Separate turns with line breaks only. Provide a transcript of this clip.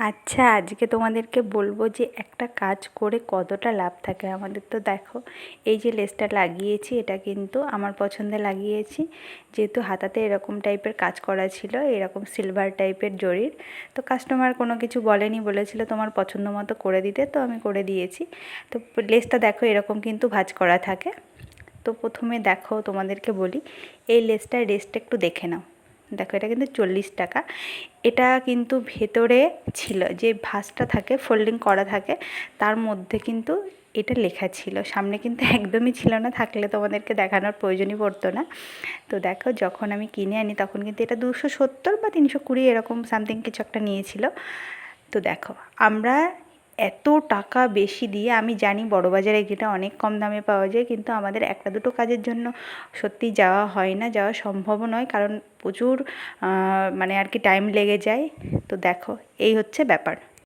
আচ্ছা, আজকে তোমাদেরকে বলবো যে একটা কাজ করে কতটা লাভ থাকে আমাদের। তো দেখো, এই যে লেসটা লাগিয়েছি এটা কিন্তু আমার পছন্দে লাগিয়েছি, যেহেতু হাতাতে এরকম টাইপের কাজ করা ছিল, এরকম সিলভার টাইপের জরির। তো কাস্টমার কোনো কিছু বলেনি, বলেছিল তোমার পছন্দ মতো করে দিতে, তো আমি করে দিয়েছি। তো লেসটা দেখো এরকম কিন্তু ভাঁজ করা থাকে। তো প্রথমে দেখো তোমাদেরকে বলি, এই লেসটার রেস্টটা একটু দেখে নাও। দেখো এটা কিন্তু 40 টাকা। এটা কিন্তু ভেতরে ছিল যে ভাঁজটা থাকে, ফোল্ডিং করা থাকে, তার মধ্যে কিন্তু এটা লেখা ছিল, সামনে কিন্তু একদমই ছিল না, থাকলে তোমাদেরকে দেখানোর প্রয়োজনই পড়তো না। তো দেখো যখন আমি কিনে আনি তখন কিন্তু এটা 270 বা 320 এরকম সামথিং কিছু একটা নিয়েছিল। তো দেখো, আমরা এত টাকা বেশি দিয়ে, আমি জানি বড়বাজারে এটা অনেক কম দামে পাওয়া যায়, কিন্তু আমাদের একটা দুটো কাজের জন্য সত্যি যাওয়া হয় না, যাওয়া সম্ভবও নয়, কারণ প্রচুর মানে আর কি টাইম লেগে যায়। তো দেখো, এই হচ্ছে ব্যাপার।